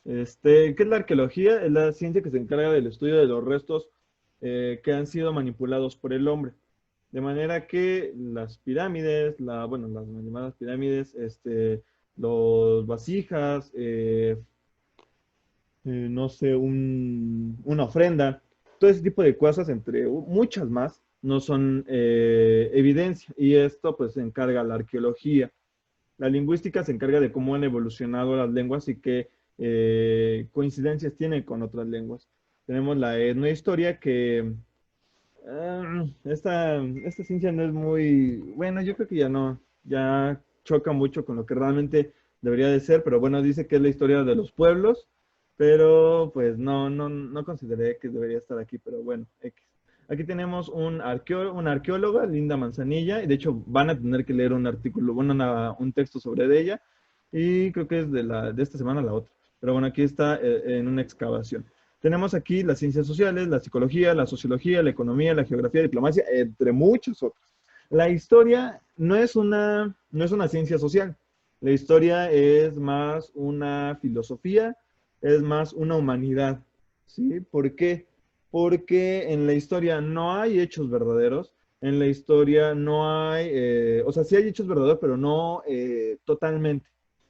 ¿Qué es la arqueología? Es la ciencia que se encarga del estudio de los restos que han sido manipulados por el hombre. De manera que las pirámides, bueno, las llamadas pirámides, los vasijas, no sé, una ofrenda, todo ese tipo de cosas, entre muchas más, no son evidencia. Y esto pues se encarga la arqueología. La lingüística se encarga de cómo han evolucionado las lenguas y qué coincidencias tienen con otras lenguas. Tenemos la etnohistoria que esta ciencia no es muy, bueno, yo creo que ya no, ya choca mucho con lo que realmente debería de ser, pero bueno, dice que es la historia de los pueblos, pero pues no consideré que debería estar aquí, pero bueno, X. Aquí tenemos una arqueóloga, Linda Manzanilla, y de hecho van a tener que leer un artículo, bueno, un texto sobre ella, y creo que es de esta semana a la otra. Pero bueno, aquí está en una excavación. Tenemos aquí las ciencias sociales, la psicología, la sociología, la economía, la geografía, la diplomacia, entre muchas otras. La historia no es una ciencia social. La historia es más una filosofía, es más una humanidad. ¿Sí? ¿Por qué? Porque en la historia no hay hechos verdaderos, en la historia no hay, o sea, sí hay hechos verdaderos, pero no totalmente.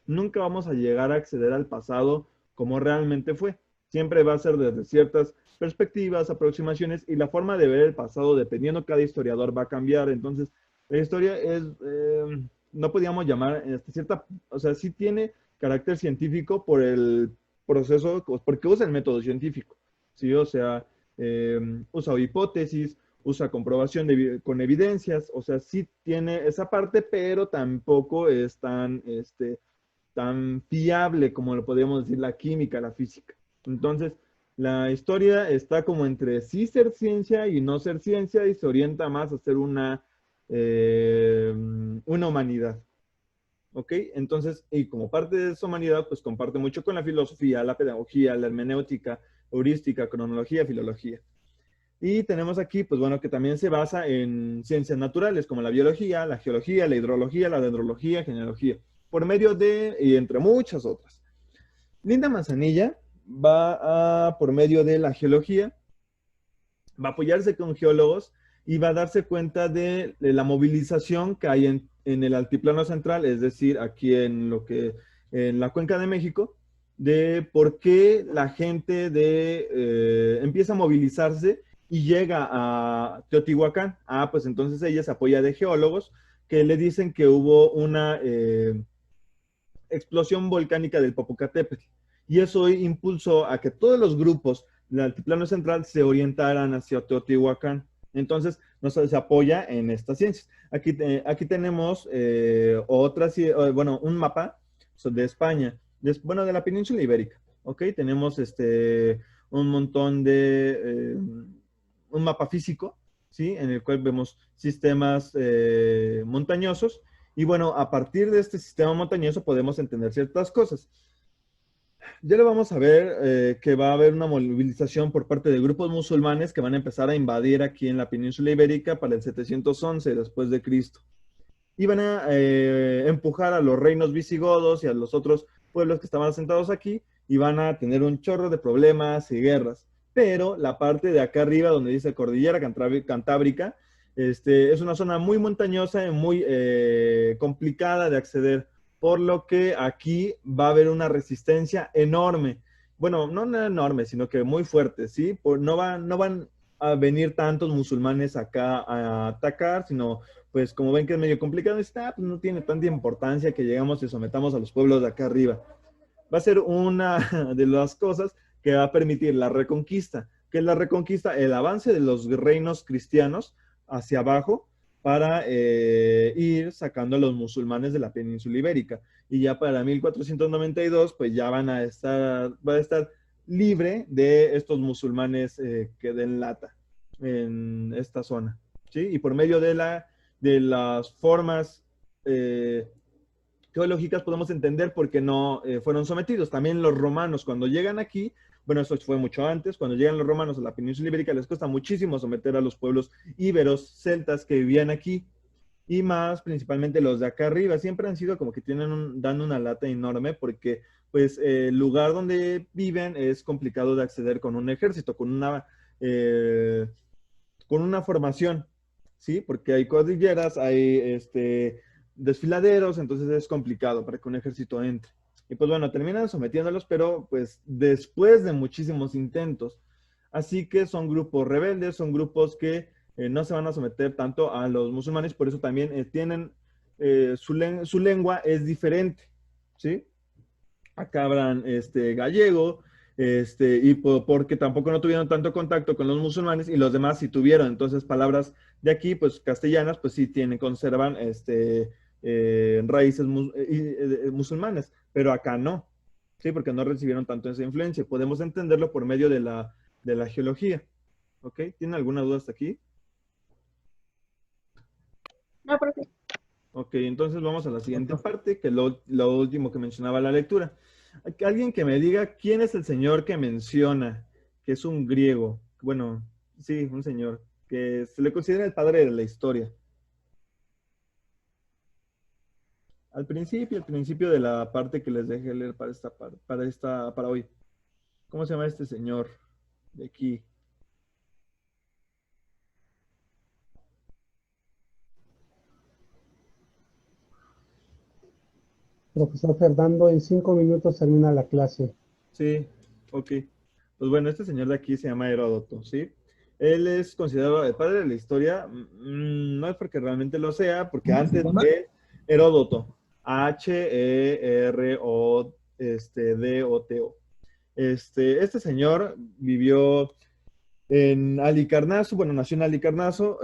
Nunca vamos a llegar a acceder al pasado como realmente fue. Siempre va a ser desde ciertas perspectivas, aproximaciones y la forma de ver el pasado, dependiendo cada historiador, va a cambiar. Entonces, la historia no podíamos llamar, cierta, o sea, sí tiene carácter científico por el proceso, porque usa el método científico, ¿sí? O sea, usa hipótesis, usa comprobación con evidencias, o sea, sí tiene esa parte, pero tampoco es tan fiable como lo podríamos decir la química, la física. Entonces, la historia está como entre sí ser ciencia y no ser ciencia y se orienta más a ser una humanidad. ¿Ok? Entonces, y como parte de esa humanidad, pues comparte mucho con la filosofía, la pedagogía, la hermenéutica, heurística, cronología, filología. Y tenemos aquí, pues bueno, que también se basa en ciencias naturales como la biología, la geología, la hidrología, la dendrología, genealogía, por medio de, y entre muchas otras. Linda Manzanilla por medio de la geología, va a apoyarse con geólogos y va a darse cuenta de la movilización que hay en el altiplano central, es decir, aquí en la Cuenca de México, de por qué la gente empieza a movilizarse y llega a Teotihuacán. Pues entonces ella se apoya de geólogos que le dicen que hubo una explosión volcánica del Popocatépetl. Y eso impulsó a que todos los grupos del altiplano central se orientaran hacia Teotihuacán. Entonces, se apoya en estas ciencias. Aquí tenemos bueno, un mapa de España, bueno, de la península ibérica. ¿Ok? Tenemos un montón un mapa físico, ¿sí? En el cual vemos sistemas montañosos y bueno, a partir de este sistema montañoso podemos entender ciertas cosas. Ya lo vamos a ver que va a haber una movilización por parte de grupos musulmanes que van a empezar a invadir aquí en la península ibérica para el 711 después de Cristo. Y van a empujar a los reinos visigodos y a los otros pueblos que estaban asentados aquí y van a tener un chorro de problemas y guerras. Pero la parte de acá arriba, donde dice Cordillera Cantábrica, es una zona muy montañosa y muy complicada de acceder, por lo que aquí va a haber una resistencia enorme. Bueno, no enorme, sino que muy fuerte, ¿sí? No van a venir tantos musulmanes acá a atacar, sino pues como ven que es medio complicado, pues no tiene tanta importancia que llegamos y sometamos a los pueblos de acá arriba. Va a ser una de las cosas que va a permitir la reconquista. ¿Qué es la reconquista? El avance de los reinos cristianos hacia abajo para ir sacando a los musulmanes de la península ibérica. Y ya para 1492, pues ya va a estar libre de estos musulmanes que den lata en esta zona. ¿Sí? Y por medio de las formas geológicas podemos entender por qué no fueron sometidos. También los romanos, cuando llegan aquí, bueno, eso fue mucho antes, cuando llegan los romanos a la península ibérica, les cuesta muchísimo someter a los pueblos íberos, celtas que vivían aquí. y más principalmente los de acá arriba, siempre han sido como que dan una lata enorme porque pues el lugar donde viven es complicado de acceder con un ejército, eh, con una formación, ¿sí? Porque hay cordilleras, hay desfiladeros, entonces es complicado para que un ejército entre. Y pues bueno, terminan sometiéndolos, pero pues después de muchísimos intentos. Así que son grupos rebeldes, son grupos que no se van a someter tanto a los musulmanes, por eso también tienen, su lengua es diferente, ¿sí? Acá hablan gallego, porque tampoco no tuvieron tanto contacto con los musulmanes y los demás sí tuvieron. Entonces, palabras de aquí, pues castellanas, pues sí conservan raíces musulmanas, pero acá no, sí, porque no recibieron tanto esa influencia. Podemos entenderlo por medio de la geología. ¿Ok? ¿Tienen alguna duda hasta aquí? No, profe. Ok, entonces vamos a la siguiente parte, que es lo último que mencionaba la lectura. Alguien que me diga quién es el señor que menciona, que es un griego. Bueno, sí, un señor, que se le considera el padre de la historia. Al principio de la parte que les dejé leer para hoy. ¿Cómo se llama este señor de aquí? Profesor Fernando, en 5 minutos termina la clase. Sí, ok. Pues bueno, este señor de aquí se llama Heródoto, ¿sí? Él es considerado el padre de la historia, no es porque realmente lo sea, porque antes de Heródoto, Herodoto. Este señor vivió en Halicarnaso, bueno, nació en Halicarnaso,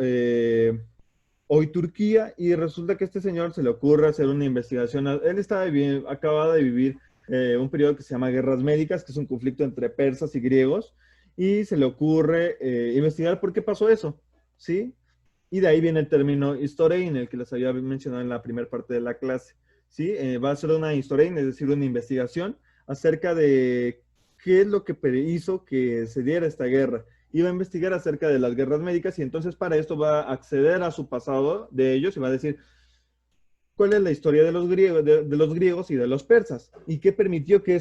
hoy Turquía, y resulta que a este señor se le ocurre hacer una investigación. Él acaba de vivir un periodo que se llama Guerras Médicas, que es un conflicto entre persas y griegos, y se le ocurre investigar por qué pasó eso, ¿sí? Y de ahí viene el término historiein, el que les había mencionado en la primera parte de la clase, ¿sí? Va a ser una historiein, es decir, una investigación acerca de qué es lo que hizo que se diera esta guerra. Iba a investigar acerca de las guerras médicas y entonces para esto va a acceder a su pasado de ellos y va a decir cuál es la historia de los griegos, de los griegos y de los persas y qué permitió que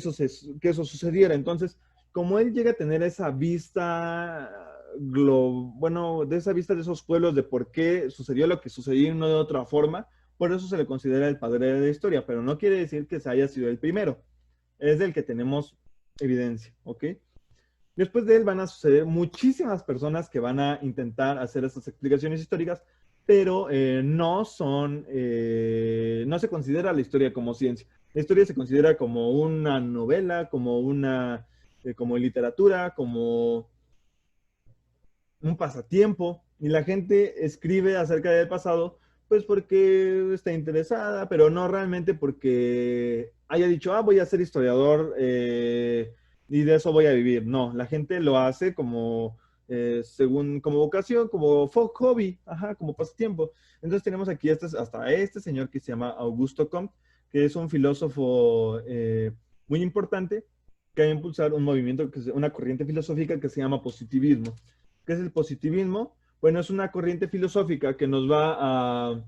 que eso sucediera. Entonces, como él llega a tener esa vista, bueno, de esa vista de esos pueblos de por qué sucedió lo que sucedió y no de otra forma, por eso se le considera el padre de la historia, pero no quiere decir que se haya sido el primero. Es del que tenemos evidencia, ¿ok? Después de él van a suceder muchísimas personas que van a intentar hacer estas explicaciones históricas, pero no se considera la historia como ciencia. La historia se considera como una novela, como literatura, como un pasatiempo, y la gente escribe acerca del pasado, pues porque está interesada, pero no realmente porque haya dicho, voy a ser historiador y de eso voy a vivir. No, la gente lo hace como, como vocación, como hobby, ajá, como pasatiempo. Entonces tenemos aquí hasta este señor que se llama Augusto Comte, que es un filósofo muy importante, que va a impulsar un movimiento, una corriente filosófica que se llama positivismo. ¿Qué es el positivismo? Bueno, es una corriente filosófica que nos va a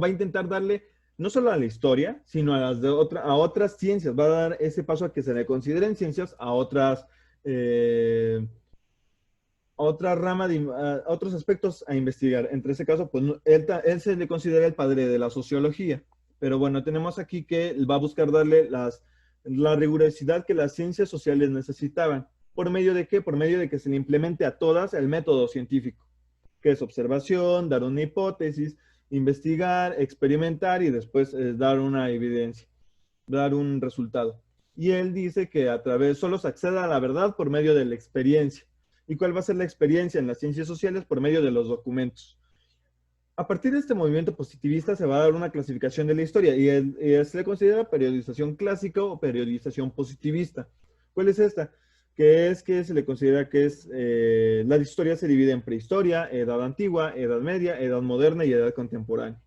intentar darle no solo a la historia, sino a otras ciencias. Va a dar ese paso a que se le consideren ciencias a otra rama, a otros aspectos a investigar. Entre ese caso, pues él se le considera el padre de la sociología. Pero bueno, tenemos aquí que va a buscar darle la rigurosidad que las ciencias sociales necesitaban. ¿Por medio de qué? Por medio de que se le implemente a todas el método científico, que es observación, dar una hipótesis, investigar, experimentar y después dar una evidencia, dar un resultado. Y él dice que solo se accede a la verdad por medio de la experiencia. ¿Y cuál va a ser la experiencia en las ciencias sociales? Por medio de los documentos. A partir de este movimiento positivista se va a dar una clasificación de la historia y se le considera periodización clásica o periodización positivista. ¿Cuál es esta? Que se le considera que la historia se divide en prehistoria, edad antigua, edad media, edad moderna y edad contemporánea.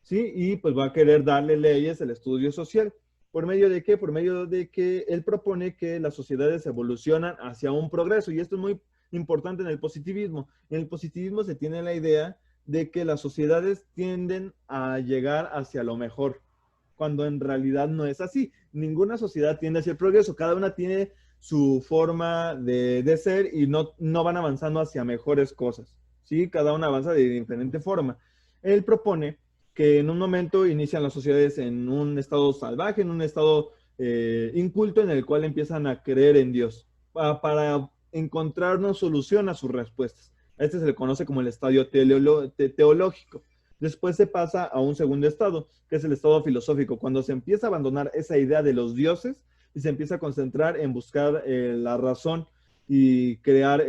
¿Sí? Y pues va a querer darle leyes al estudio social. ¿Por medio de qué? Por medio de que él propone que las sociedades evolucionan hacia un progreso y esto es muy importante en el positivismo. En el positivismo se tiene la idea de que las sociedades tienden a llegar hacia lo mejor, cuando en realidad no es así. Ninguna sociedad tiende hacia el progreso, cada una tiene su forma de ser y no van avanzando hacia mejores cosas, ¿sí? Cada una avanza de diferente forma. Él propone que en un momento inician las sociedades en un estado salvaje, en un estado inculto, en el cual empiezan a creer en Dios, para encontrar una solución a sus respuestas. Este se le conoce como el estadio teológico. Después se pasa a un segundo estado, que es el estado filosófico, cuando se empieza a abandonar esa idea de los dioses y se empieza a concentrar en buscar la razón y crear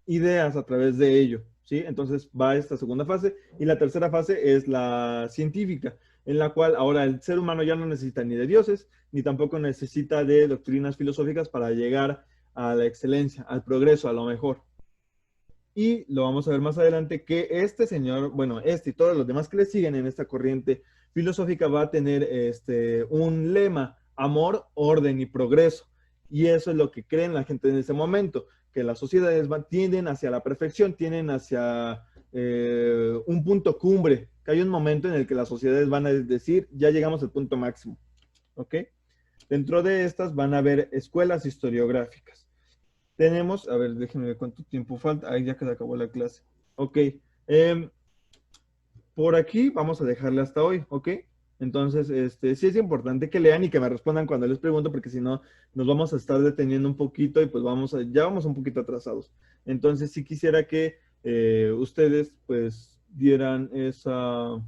ideas a través de ello, ¿sí? Entonces va esta segunda fase, y la tercera fase es la científica, en la cual ahora el ser humano ya no necesita ni de dioses, ni tampoco necesita de doctrinas filosóficas para llegar a la excelencia, al progreso, a lo mejor. Y lo vamos a ver más adelante que este señor, bueno, este y todos los demás que le siguen en esta corriente filosófica va a tener un lema: amor, orden y progreso. Y eso es lo que creen la gente en ese momento, que las sociedades tienden hacia la perfección, tienden hacia un punto cumbre, que hay un momento en el que las sociedades van a decir, ya llegamos al punto máximo, ¿ok? Dentro de estas van a haber escuelas historiográficas. Tenemos, a ver, déjenme ver cuánto tiempo falta. Ahí ya que se acabó la clase. Ok. Por aquí vamos a dejarle hasta hoy, ¿ok? Entonces, sí es importante que lean y que me respondan cuando les pregunto, porque si no, nos vamos a estar deteniendo un poquito y pues ya vamos un poquito atrasados. Entonces, sí quisiera que ustedes pues dieran esa